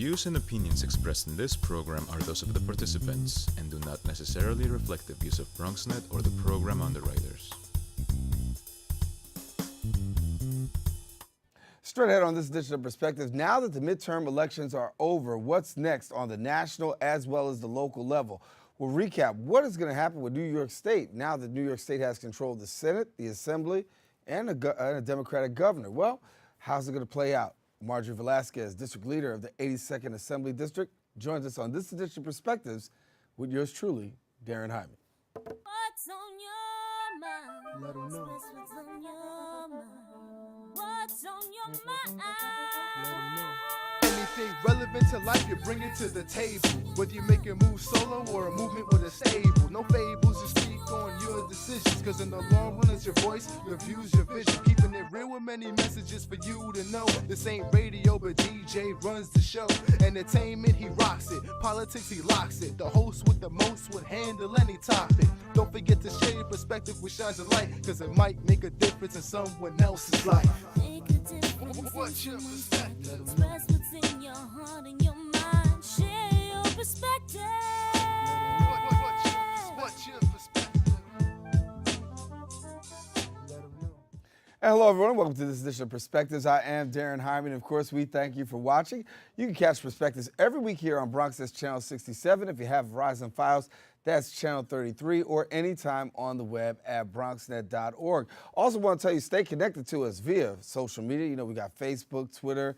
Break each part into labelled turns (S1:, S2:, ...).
S1: views and opinions expressed in this program are those of the participants and do not necessarily reflect the views of BronxNet or the program underwriters.
S2: Straight ahead on this edition of Perspectives, now that the midterm elections are over, what's next on the national as well as the local level? We'll recap what is going to happen with New York State now that New York State has control of the Senate, the Assembly, and a Democratic governor. Well, how's it going to play out? Marjorie Velazquez, district leader of the 82nd Assembly District, joins us on this edition of Perspectives with yours truly, Daren Jaime.
S3: What's on your mind?
S2: Let 'em know.
S3: What's on your mind? What's on your mind?
S2: Let 'em know.
S4: Anything relevant to life, you bring it to the table. Whether you make a move solo or a movement with a stable. No fables, you speak on your decisions. Cause in the long run, it's your voice, your views, your vision. Keeping it real with many messages for you to know. This ain't radio, but DJ runs the show. Entertainment, he rocks it. Politics, he locks it. The host with the most would handle any topic. Don't forget to share your perspective with shines of light. Cause it might make a difference in someone else's life.
S3: Make a difference.
S4: What's your perspective?
S3: Express what's in your heart and your mind. Share your perspective.
S4: What's your perspective?
S2: And hello, everyone. Welcome to this edition of Perspectives. I am Daren Jaime, and of course, we thank you for watching. You can catch Perspectives every week here on BronxNet's Channel 67. If you have Verizon Files, that's Channel 33, or anytime on the web at BronxNet.org. Also want to tell you, stay connected to us via social media. You know, we got Facebook, Twitter,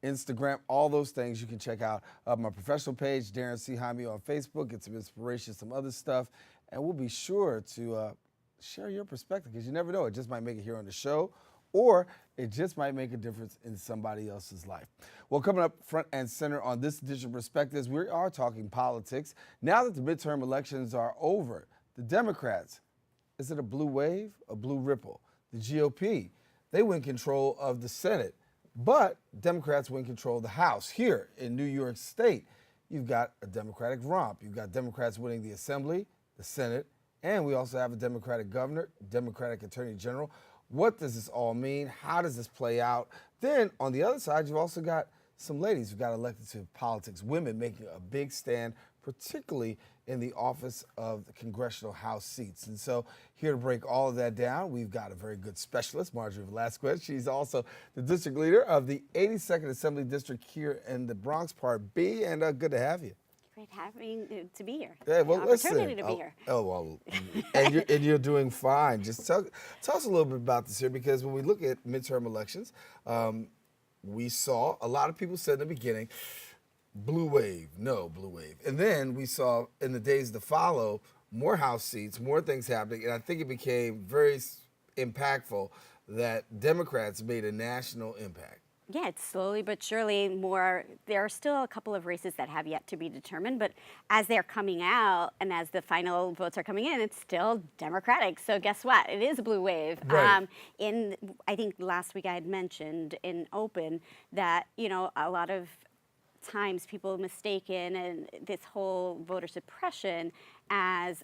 S2: Instagram, all those things you can check out. My professional page, Daren C. Jaime on Facebook, get some inspiration, some other stuff, and we'll be sure to share your perspective, because you never know. It just might make it here on the show, or it just might make a difference in somebody else's life. Well, coming up front and center on this edition of Perspectives, we are talking politics. Now that the midterm elections are over, the Democrats, is it a blue wave, a blue ripple? The GOP, they win control of the Senate, but Democrats win control of the House. Here in New York State, you've got a Democratic romp. You've got Democrats winning the Assembly, the Senate, and we also have a Democratic governor, Democratic attorney general. What does this all mean? How does this play out? Then on the other side, you've also got some ladies who got elected to politics, women making a big stand, particularly in the office of the congressional House seats. And so here to break all of that down, we've got a very good specialist, Marjorie Velazquez. She's also the district leader of the 82nd Assembly District here in the Bronx Part B, and good to have you.
S5: Great having to be here.
S2: Yeah, well,
S5: Opportunity
S2: listen.
S5: to be here.
S2: Oh, well, and you're doing fine. Just tell us a little bit about this here, because when we look at midterm elections, we saw a lot of people said in the beginning, blue wave, no blue wave. And then we saw in the days to follow, more House seats, more things happening, and I think it became very impactful that Democrats made a national impact.
S5: Yeah, it's slowly but surely more. There are still a couple of races that have yet to be determined, but as they're coming out and as the final votes are coming in, it's still Democratic. So guess what? It is a blue wave.
S2: Right.
S5: I think last week I had mentioned in Open that, you know, a lot of times people mistaken and this whole voter suppression as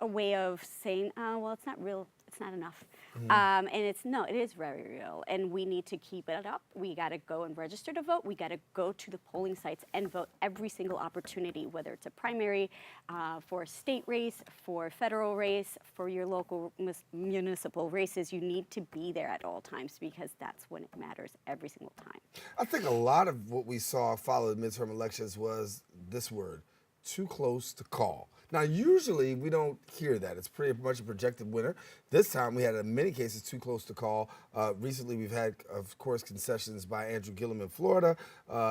S5: a way of saying, oh, well, it's not real. It's not enough. And it is very real, and we need to keep it up. We got to go and register to vote. We got to go to the polling sites and vote every single opportunity, whether it's a primary, for a state race, for a federal race, for your local municipal races. You need to be there at all times, because that's when it matters every single time.
S2: I think a lot of what we saw follow the midterm elections was this word, too close to call. Now, usually we don't hear that. It's pretty much a projected winner. This time we had, in many cases, too close to call. Recently we've had, of course, concessions by Andrew Gillum in Florida,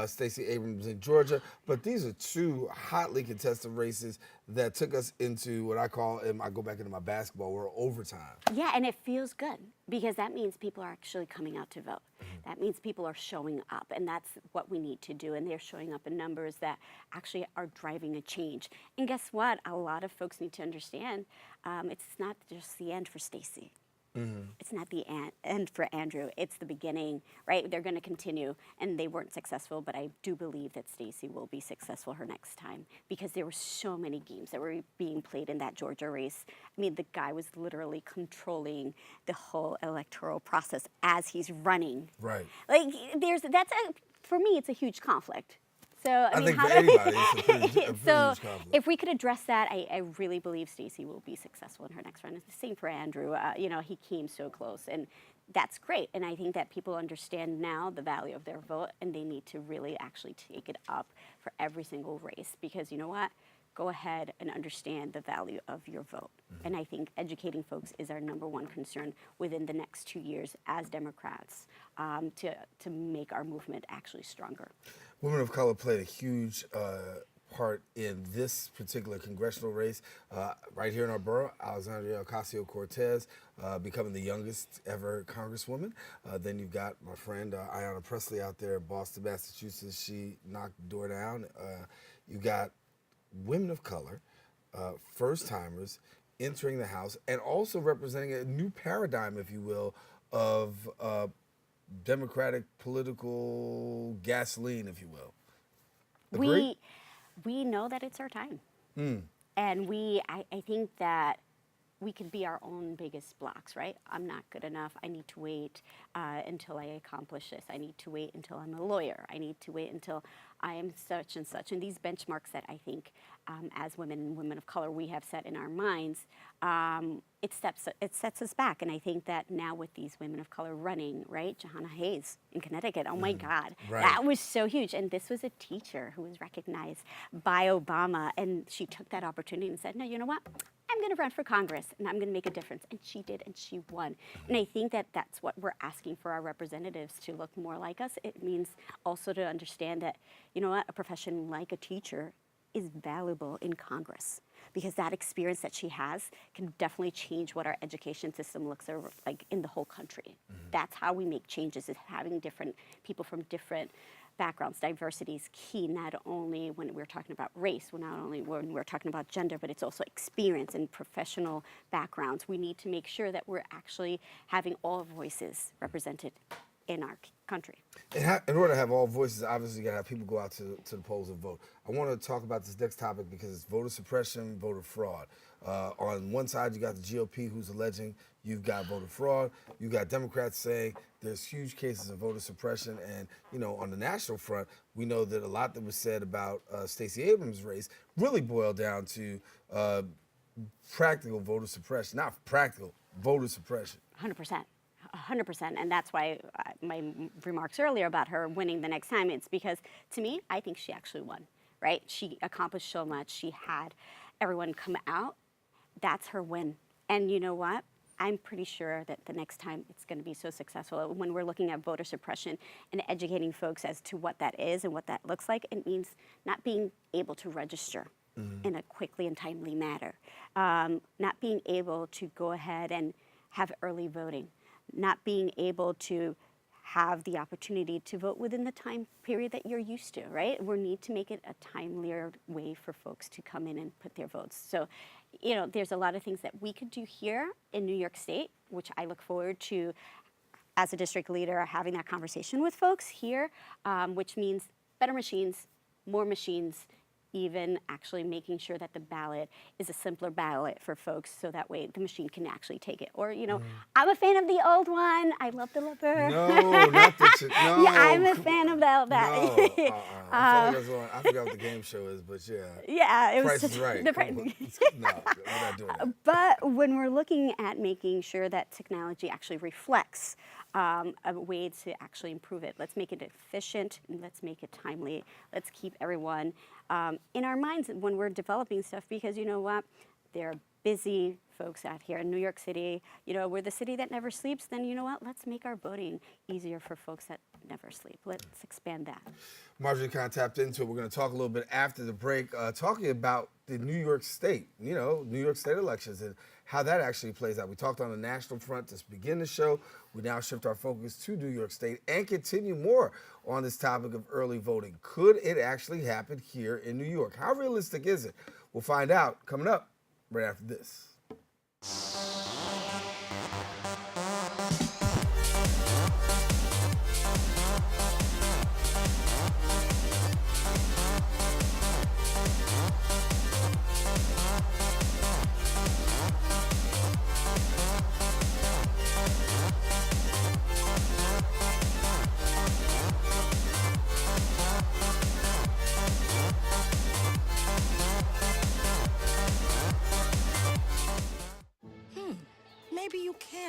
S2: Stacey Abrams in Georgia. But these are two hotly contested races that took us into what I call, and I go back into my basketball world, overtime.
S5: Yeah, and it feels good, because that means people are actually coming out to vote. That means people are showing up, and that's what we need to do. And they're showing up in numbers that actually are driving a change. And guess what? A lot of folks need to understand it's not just the end for Stacey. It's not the end for Andrew. It's the beginning, right? They're going to continue, and they weren't successful, but I do believe that Stacey will be successful her next time, because there were so many games that were being played in that Georgia race. I mean, the guy was literally controlling the whole electoral process as he's running.
S2: Right.
S5: Like, for me, it's a huge conflict. So I mean,
S2: think
S5: how
S2: for
S5: do
S2: anybody, it's a pretty huge
S5: so
S2: conflict.
S5: if we could address that, I really believe Stacey will be successful in her next run. It's the same for Andrew. You know, he came so close, and that's great. And I think that people understand now the value of their vote, and they need to really actually take it up for every single race, because you know what? Go ahead and understand the value of your vote. And I think educating folks is our #1 concern within the next 2 years as Democrats, to make our movement actually stronger.
S2: Women of color played a huge part in this particular congressional race. Right here in our borough, Alexandria Ocasio-Cortez becoming the youngest ever congresswoman. Then you've got my friend Ayanna Pressley out there in Boston, Massachusetts. She knocked the door down. You got women of color, first-timers, entering the House, and also representing a new paradigm, if you will, of Democratic political gasoline, if you will. Agree?
S5: We know that it's our time. And I think that we could be our own biggest blocks, right? I'm not good enough. I need to wait until I accomplish this. I need to wait until I'm a lawyer. I need to wait until I am such and such. And these benchmarks that I think as women and women of color we have set in our minds, it sets us back. And I think that now with these women of color running, right? Jahana Hayes in Connecticut, oh my God,
S2: Right.
S5: that was so huge. And this was a teacher who was recognized by Obama. And she took that opportunity and said, no, you know what? I'm going to run for Congress and I'm going to make a difference. And she did, and she won. And I think that that's what we're asking for our representatives, to look more like us. It means also to understand that, you know what, a profession like a teacher is valuable in Congress, because that experience that she has can definitely change what our education system looks like in the whole country. That's how we make changes, is having different people from different backgrounds. Diversity is key, not only when we're talking about race, not only when we're talking about gender, but it's also experience and professional backgrounds. We need to make sure that we're actually having all voices represented in our country.
S2: In order to have all voices, obviously you got to have people go out to the polls and vote. I want to talk about this next topic because it's voter suppression, voter fraud. On one side, you got the GOP who's alleging you've got voter fraud. You got Democrats saying there's huge cases of voter suppression. And, you know, on the national front, we know that a lot that was said about Stacey Abrams' race really boiled down to practical voter suppression, not practical voter suppression.
S5: 100%. 100%, and that's why my remarks earlier about her winning the next time, it's because, to me, I think she actually won, right? She accomplished so much. She had everyone come out. That's her win. And you know what? I'm pretty sure that the next time it's going to be so successful. When we're looking at voter suppression and educating folks as to what that is and what that looks like, it means not being able to register in a quickly and timely manner, not being able to go ahead and have early voting, not being able to have the opportunity to vote within the time period that you're used to, right? We need to make it a timelier way for folks to come in and put their votes. So, you know, there's a lot of things that we could do here in New York State, which I look forward to, as a district leader, having that conversation with folks here, which means better machines, more machines, even actually making sure that the ballot is a simpler ballot for folks, so that way the machine can actually take it. Or, you know, I'm a fan of the old one. I love the leopard.
S2: No, not the no.
S5: Yeah, I'm a fan of that.
S2: No, I forgot what the game show is, but yeah.
S5: Yeah, it was
S2: Price
S5: just
S2: is Right.
S5: the price.
S2: No, we're not doing that.
S5: But when we're looking at making sure that technology actually reflects a way to actually improve it, let's make it efficient, and let's make it timely. Let's keep everyone in our minds when we're developing stuff, because you know what? There are busy folks out here in New York City. You know, we're the city that never sleeps. Then you know what? Let's make our voting easier for folks that never sleep. Let's expand that.
S2: Marjorie kind of tapped into it. We're going to talk a little bit after the break, talking about the New York State, you know, New York State elections and how that actually plays out. We talked on the national front to begin the show. We now shift our focus to New York State and continue more on this topic of early voting. Could it actually happen here in New York? How realistic is it? We'll find out coming up right after this.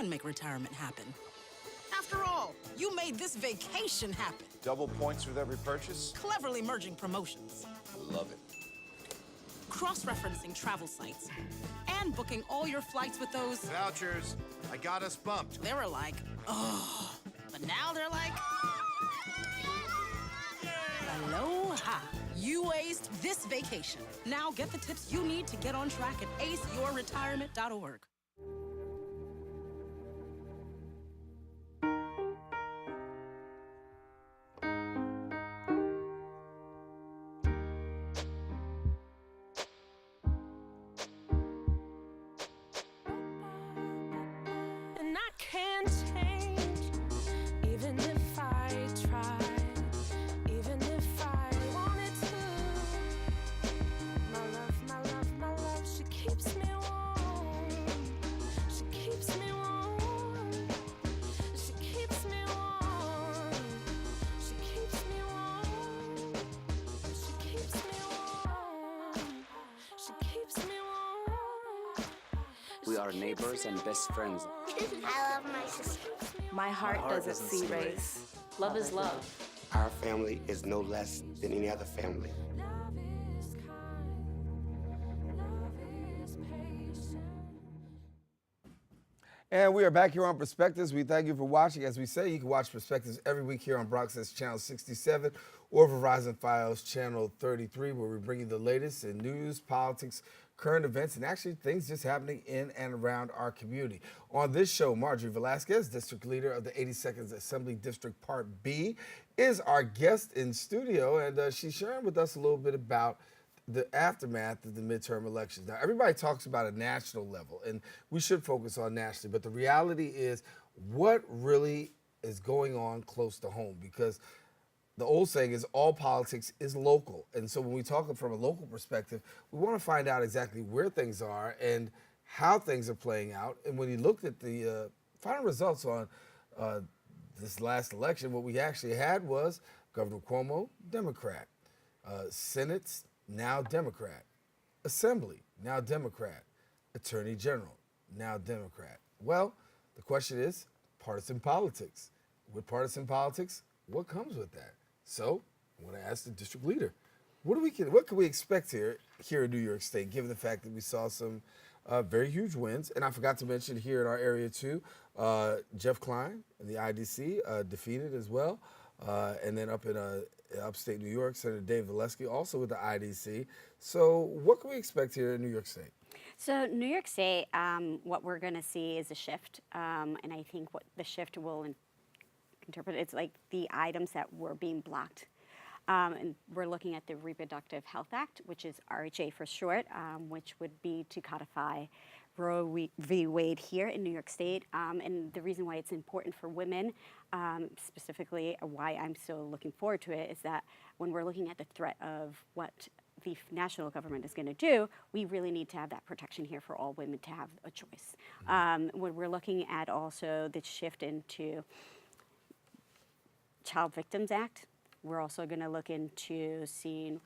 S6: can make retirement happen. After all, you made this vacation happen,
S7: Double points with every purchase?
S6: cleverly merging promotions,
S7: Love it.
S6: cross-referencing travel sites, and booking all your flights with those.
S7: Vouchers. I got us bumped.
S6: They were like, oh, but now they're like, aloha. You aced this vacation. Now get the tips you need to get on track at aceyourretirement.org.
S3: And I can't change, even if I tried, even if I wanted to. My love, she keeps me warm. She keeps me warm. She keeps me warm. She keeps me warm. She keeps me warm. She keeps me warm.
S8: We are neighbors and best friends.
S9: I love my sister.
S10: My heart doesn't see race. Love is love.
S11: Our family is no less than any other family.
S3: Love is kind. Love is patient.
S2: And we are back here on Perspectives. We thank you for watching. As we say, you can watch Perspectives every week here on BronxNet's Channel 67 or Verizon Fios Channel 33, where we bring you the latest in news, politics, current events, and actually things just happening in and around our community. On this show, Marjorie Velazquez, District Leader of the 82nd Assembly District Part B, is our guest in studio, and she's sharing with us a little bit about the aftermath of the midterm elections. Now, everybody talks about a national level, and we should focus on nationally, but the reality is what really is going on close to home, because the old saying is all politics is local. And so when we talk from a local perspective, we want to find out exactly where things are and how things are playing out. And when you looked at the final results on this last election, what we actually had was Governor Cuomo, Democrat. Senate's now Democrat. Assembly, now Democrat. Attorney General, now Democrat. Well, the question is partisan politics. With partisan politics, what comes with that? So I want to ask the district leader, what can we expect here in New York State, given the fact that we saw some very huge wins? And I forgot to mention here in our area too, Jeff Klein in the IDC defeated as well. And then up in upstate New York, Senator Dave Valesky also with the IDC. So what can we expect here in New York State?
S5: So New York State, what we're going to see is a shift. And I think what the shift will interpret, it's like the items that were being blocked. And we're looking at the Reproductive Health Act, which is RHA for short, which would be to codify Roe v. Wade here in New York State. And the reason why it's important for women, specifically why I'm so looking forward to it, is that when we're looking at the threat of what the national government is going to do, we really need to have that protection here for all women to have a choice. When we're looking at also the shift into Child Victims Act, we're also going to look into seeing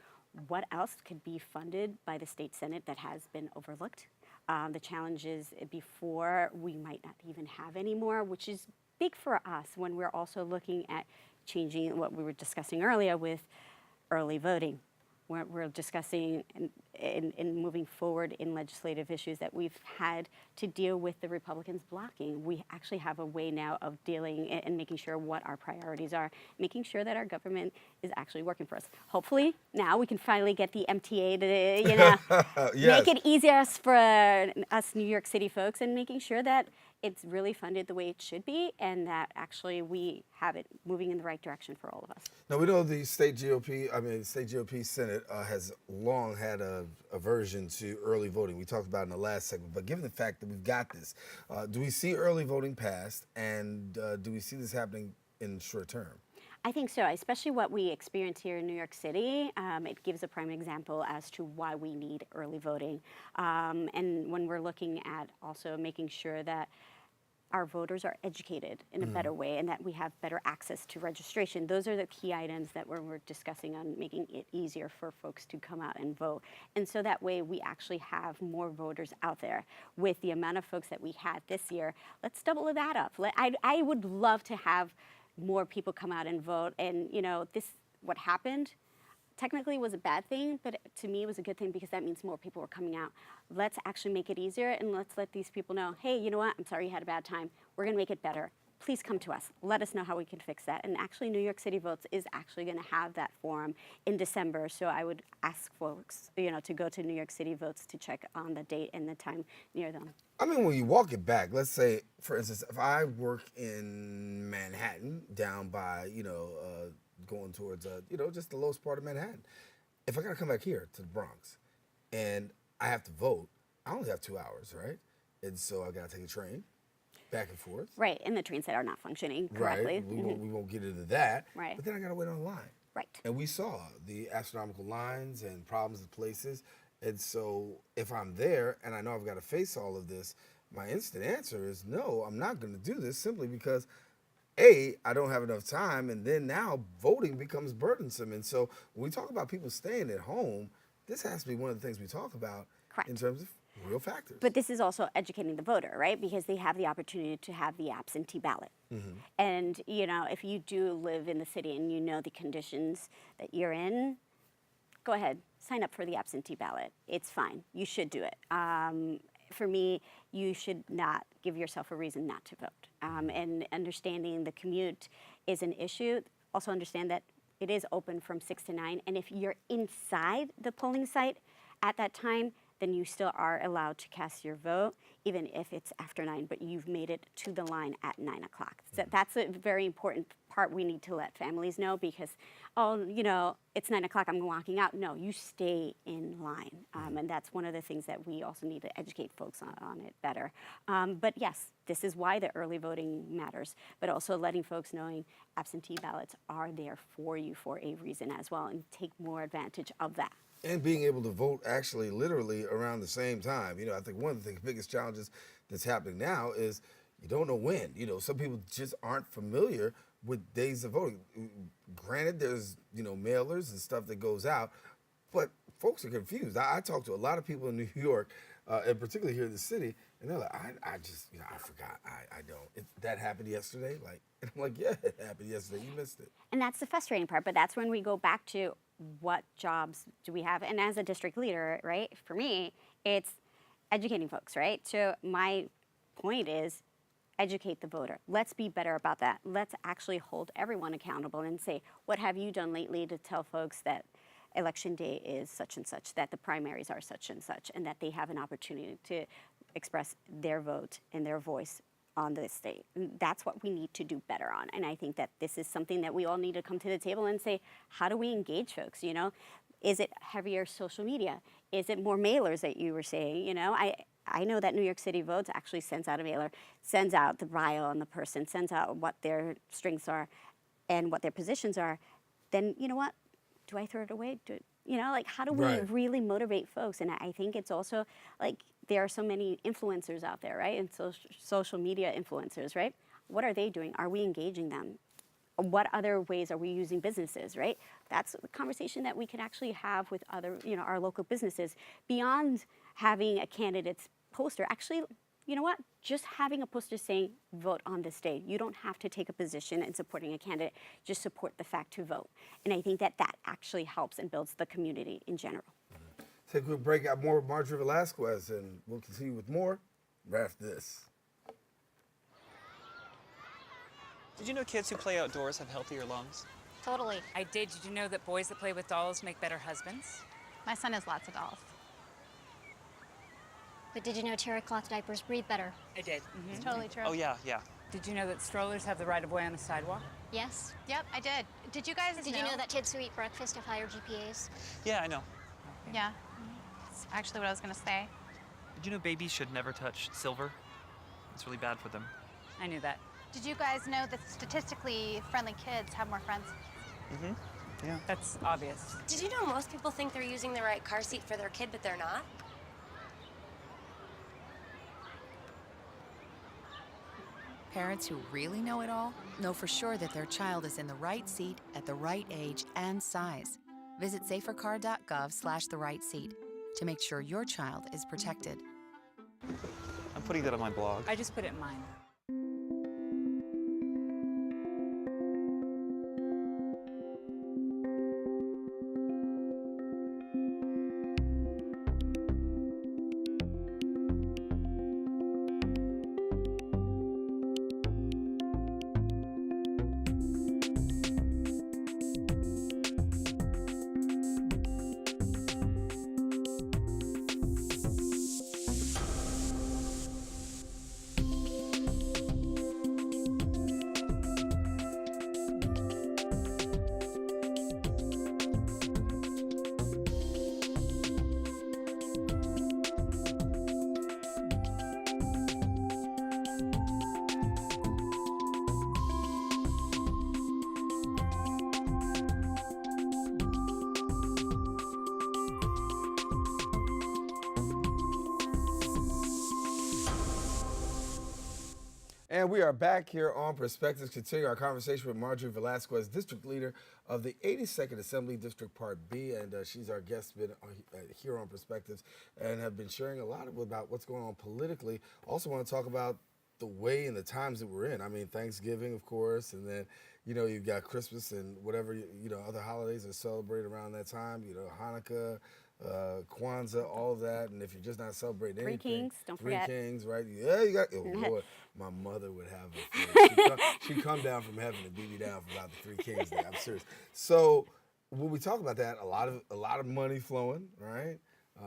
S5: what else could be funded by the state Senate that has been overlooked. The challenges before we might not even have anymore, which is big for us when we're also looking at changing what we were discussing earlier with early voting. We're discussing in moving forward in legislative issues that we've had to deal with the Republicans blocking. We actually have a way now of dealing and making sure what our priorities are, making sure that our government is actually working for us. Hopefully now we can finally get the MTA to,
S2: Yes.
S5: make it easier for us New York City folks, and making sure that it's really funded the way it should be, and that actually we have it moving in the right direction for all of us.
S2: Now, we know the state GOP Senate has long had a aversion to early voting. We talked about it in the last segment, but given the fact that we've got this, do we see early voting passed, and do we see this happening in short term?
S5: I think so, especially what we experience here in New York City. It gives a prime example as to why we need early voting. And when we're looking at also making sure that our voters are educated in a better way and that we have better access to registration. Those are the key items that we're discussing on making it easier for folks to come out and vote. And so that way we actually have more voters out there. With the amount of folks that we had this year, let's double that up. I would love to have more people come out and vote. And what happened technically was a bad thing, but to me it was a good thing because that means more people were coming out. Let's actually make it easier and let's let these people know, hey, you know what, I'm sorry you had a bad time. We're gonna make it better. Please come to us. Let us know how we can fix that. And actually New York City Votes is actually gonna have that forum in December. So I would ask folks, to go to New York City Votes to check on the date and the time near them.
S2: I mean, when you walk it back, let's say, for instance, if I work in Manhattan down by, going towards, just the lowest part of Manhattan. If I gotta come back here to the Bronx and I have to vote, I only have 2 hours, right? And so I gotta take a train back and forth.
S5: Right, and the trains that are not functioning correctly.
S2: Right, we won't get into that.
S5: Right.
S2: But then I gotta wait online.
S5: Right.
S2: And we saw the astronomical lines and problems with places. And so if I'm there and I know I've gotta face all of this, my instant answer is no, I'm not gonna do this simply because I don't have enough time, and then now voting becomes burdensome. And so when we talk about people staying at home, this has to be one of the things we talk about in terms of real factors.
S5: But this is also educating the voter, right? Because they have the opportunity to have the absentee ballot. And, if you do live in the city and you know the conditions that you're in, go ahead, sign up for the absentee ballot. It's fine. You should do it. For me, you should not give yourself a reason not to vote. And understanding the commute is an issue. Also understand that it is open from 6 to 9. And if you're inside the polling site at that time, then you still are allowed to cast your vote, even if it's after 9, but you've made it to the line at 9 o'clock. So that's a very important part we need to let families know because, it's 9 o'clock, I'm walking out. No, you stay in line. And that's one of the things that we also need to educate folks on it better. But yes, this is why the early voting matters, but also letting folks knowing absentee ballots are there for you for a reason as well and take more advantage of that.
S2: And being able to vote actually literally around the same time. I think one of the biggest challenges that's happening now is you don't know when. Some people just aren't familiar with days of voting. Granted, there's, mailers and stuff that goes out, but folks are confused. I talk to a lot of people in New York, and particularly here in the city, and they're like, I just, I forgot. I don't. That happened yesterday? And I'm like, yeah, it happened yesterday. You missed it.
S5: And that's the frustrating part, but that's when we go back to what jobs do we have? And as a district leader, right, for me, it's educating folks, right? So my point is educate the voter. Let's be better about that. Let's actually hold everyone accountable and say, what have you done lately to tell folks that election day is such and such, that the primaries are such and such, and that they have an opportunity to express their vote and their voice on this day. That's what we need to do better on. And I think that this is something that we all need to come to the table and say, how do we engage folks, Is it heavier social media? Is it more mailers that you were saying, I know that New York City Votes actually sends out a mailer, sends out the bio on the person, sends out what their strengths are and what their positions are. Then, you know what? Do I throw it away? How do we really motivate folks? And I think it's also there are so many influencers out there, right? And social media influencers, right? What are they doing? Are we engaging them? What other ways are we using businesses, right? That's the conversation that we can actually have with other, our local businesses beyond having a candidate's poster. Actually, you know what? Just having a poster saying, vote on this day. You don't have to take a position in supporting a candidate. Just support the fact to vote. And I think that actually helps and builds the community in general.
S2: Take a quick break. Got more with Marjorie Velazquez, and we'll continue with more right after this.
S12: Did you know kids who play outdoors have healthier lungs?
S10: Totally.
S13: I did. Did you know that boys that play with dolls make better husbands?
S10: My son has lots of dolls.
S9: But did you know terry cloth diapers breathe better?
S13: I did.
S10: It's totally true.
S12: Oh, yeah.
S13: Did you know that strollers have the right of way on the sidewalk?
S9: Yes.
S10: Yep, I did. Did you guys
S9: Did you know that kids who eat breakfast have higher GPAs?
S12: Yeah, I know.
S10: Yeah. That's actually what I was going to say.
S12: Did you know babies should never touch silver? It's really bad for them.
S13: I knew that.
S10: Did you guys know that statistically friendly kids have more friends?
S12: Mm-hmm. Yeah.
S13: That's obvious.
S9: Did you know most people think they're using the right car seat for their kid, but they're not?
S14: Parents who really know it all know for sure that their child is in the right seat at the right age and size. Visit safercar.gov/the-right-seat to make sure your child is protected.
S12: I'm putting that on my blog.
S13: I just put it in mine.
S2: And we are back here on Perspectives, continuing our conversation with Marjorie Velazquez, District Leader of the 82nd Assembly District Part B, and she's our guest been here on Perspectives and have been sharing a lot about what's going on politically. Also want to talk about the way and the times that we're in. I mean, Thanksgiving, of course, and then, you know, you've got Christmas and whatever, you know, other holidays are celebrated around that time, you know, Hanukkah, Kwanzaa, all of that, and if you're just not celebrating anything.
S5: Three Kings, don't forget.
S2: Three Kings, right? Yeah, you got, oh Lord, my mother would have a she'd come down from heaven and beat me down for about the Three Kings thing. I'm serious. So when we talk about that, a lot of money flowing, right?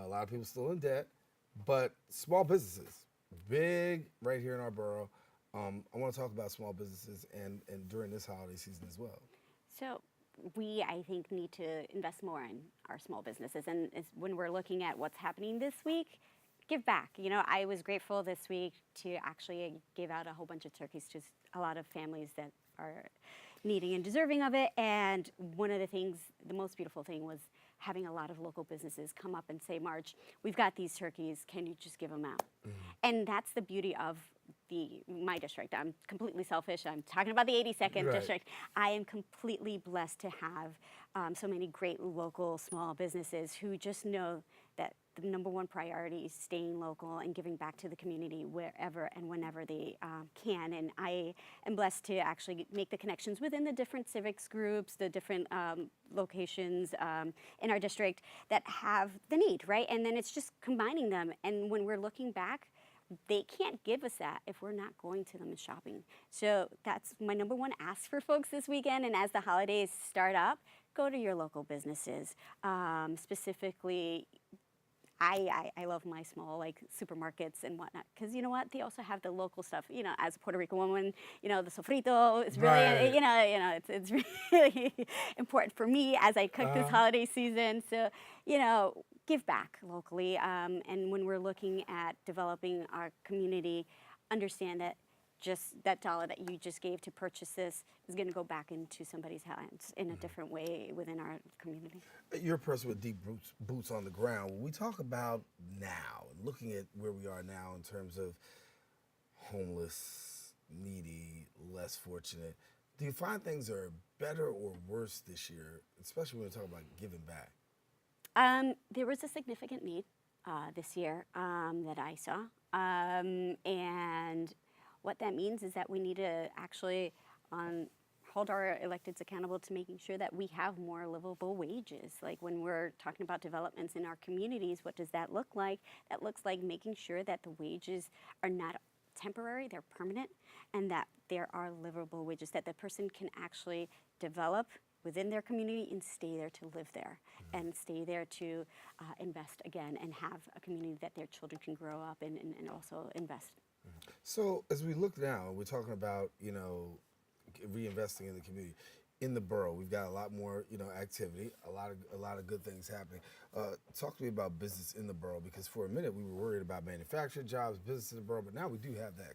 S2: A lot of people still in debt, but small businesses, big right here in our borough. I want to talk about small businesses and during this holiday season as well.
S5: So we, I think, need to invest more in our small businesses. And when we're looking at what's happening this week, give back. You know, I was grateful this week to actually give out a whole bunch of turkeys to a lot of families that are needing and deserving of it. And one of the things, the most beautiful thing was having a lot of local businesses come up and say, Marge, we've got these turkeys, can you just give them out? Mm-hmm. And that's the beauty of my district. I'm completely selfish. I'm talking about the 82nd district. I am completely blessed to have so many great local small businesses who just know that the number one priority is staying local and giving back to the community wherever and whenever they can. And I am blessed to actually make the connections within the different civics groups, the different locations in our district that have the need, right? And then it's just combining them. And when we're looking back, they can't give us that if we're not going to them and shopping. So that's my number one ask for folks this weekend. And as the holidays start up, go to your local businesses. Specifically, I love my small like supermarkets and whatnot, because you know what, they also have the local stuff. You know, as a Puerto Rican woman, you know, the sofrito is really, you know, it's really important for me as I cook this holiday season. So, you know, give back locally, and when we're looking at developing our community, understand that just that dollar that you just gave to purchase this is going to go back into somebody's hands in a different way within our community.
S2: You're a person with deep boots on the ground. When we talk about now, looking at where we are now in terms of homeless, needy, less fortunate, do you find things are better or worse this year, especially when we talk about giving back?
S5: There was a significant need this year that I saw, and what that means is that we need to actually hold our electeds accountable to making sure that we have more livable wages. Like when we're talking about developments in our communities, what does that look like? That looks like making sure that the wages are not temporary, they're permanent, and that there are livable wages, that the person can actually develop within their community and stay there to live there, and stay there to invest again and have a community that their children can grow up in and also invest.
S2: So as we look now, we're talking about, you know, reinvesting in the community. In the borough, we've got a lot more, you know, activity, a lot of good things happening. Talk to me about business in the borough, because for a minute we were worried about manufacturing jobs, business in the borough, but now we do have that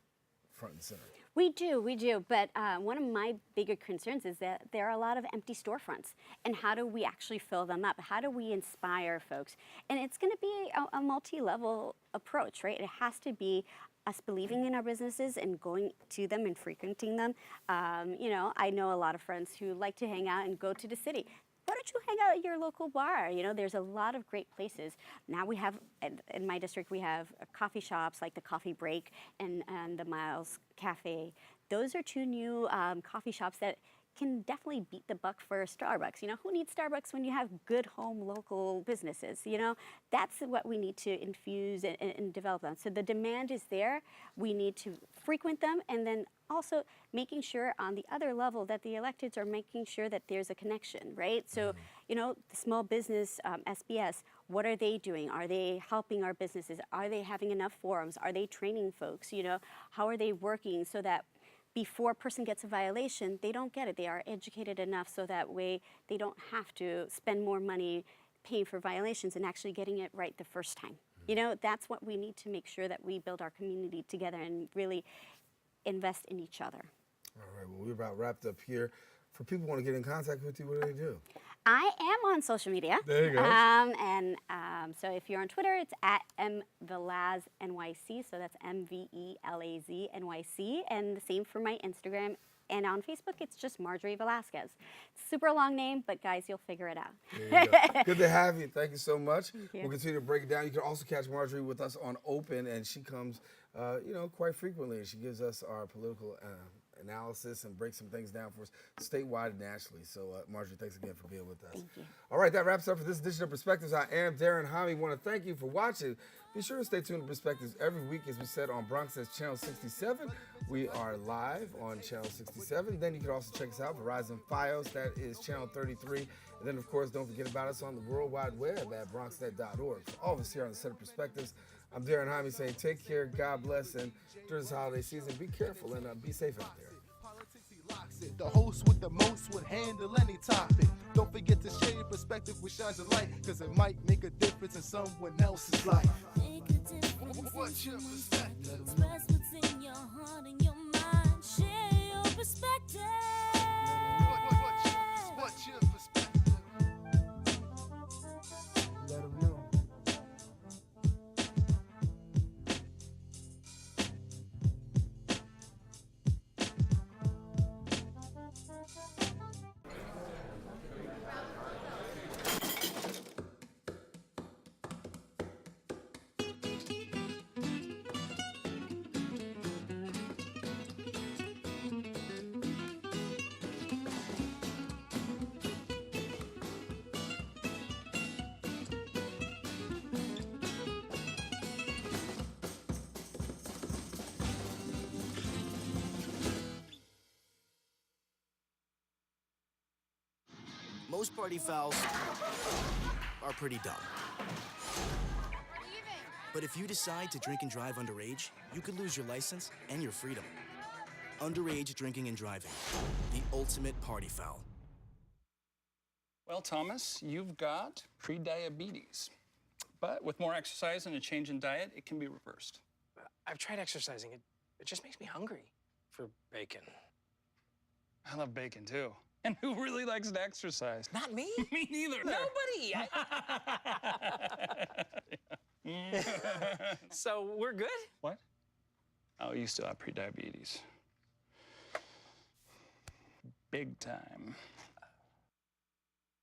S2: front and center.
S5: We do. But one of my bigger concerns is that there are a lot of empty storefronts. And how do we actually fill them up? How do we inspire folks? And it's going to be a multi-level approach, right? It has to be us believing in our businesses and going to them and frequenting them. You know, I know a lot of friends who like to hang out and go to the city. Why don't you hang out at your local bar? You know, there's a lot of great places. Now we have, in my district, we have coffee shops like the Coffee Break and the Miles Cafe. Those are two new coffee shops that can definitely beat the buck for Starbucks. You know, who needs Starbucks when you have good home local businesses? You know, that's what we need to infuse and develop on. So the demand is there. We need to frequent them, and then also making sure on the other level that the electeds are making sure that there's a connection, right? So, you know, the small business SBS, what are they doing? Are they helping our businesses? Are they having enough forums? Are they training folks? You know, how are they working so that before a person gets a violation, they don't get it. They are educated enough so that way they don't have to spend more money paying for violations and actually getting it right the first time. You know, that's what we need to make sure that we build our community together and really invest in each other.
S2: All right, well, we're about wrapped up here. For people who want to get in contact with you, what do they do?
S5: I am on social media.
S2: There you go.
S5: So if you're on Twitter, it's at MVelazNYC. So that's MVELAZNYC. And the same for my Instagram. And on Facebook, it's just Marjorie Velazquez. Super long name, but guys, you'll figure it out.
S2: There you go. Good to have you. Thank you so much.
S5: Thank you.
S2: We'll continue to break it down. You can also catch Marjorie with us on Open, and she comes, you know, quite frequently. And she gives us our political analysis and breaks some things down for us statewide and nationally. So, Marjorie, thanks again for being with us.
S5: Thank you.
S2: All right, that wraps up for this edition of Perspectives. I am Daren Jaime. Want to thank you for watching. Be sure to stay tuned to Perspectives every week, as we said, on BronxNet Channel 67. We are live on Channel 67. Then you can also check us out, Verizon Fios, that is Channel 33. And then, of course, don't forget about us on the World Wide Web at BronxNet.org. For all of us here on the Set of Perspectives, I'm Daren Jaime saying take care, God bless, and during this holiday season, be careful and be safe out there.
S4: The host with the most would handle any topic. Don't forget to share your perspective which shines a light, because it might make a difference in someone else's life.
S3: Make a difference.
S4: What's your perspective?
S3: Express what's in your heart and your mind. Share your perspective.
S4: What's your perspective? Let them know.
S15: Most party fouls are pretty dumb. But if you decide to drink and drive underage, you could lose your license and your freedom. Underage drinking and driving, the ultimate party foul.
S16: Well, Thomas, you've got pre-diabetes. But with more exercise and a change in diet, it can be reversed.
S17: I've tried exercising. It just makes me hungry for bacon.
S16: I love bacon, too. And who really likes to exercise?
S17: Not me.
S16: Me neither.
S17: Nobody. So we're good?
S16: What? Oh, you still have pre-diabetes. Big time.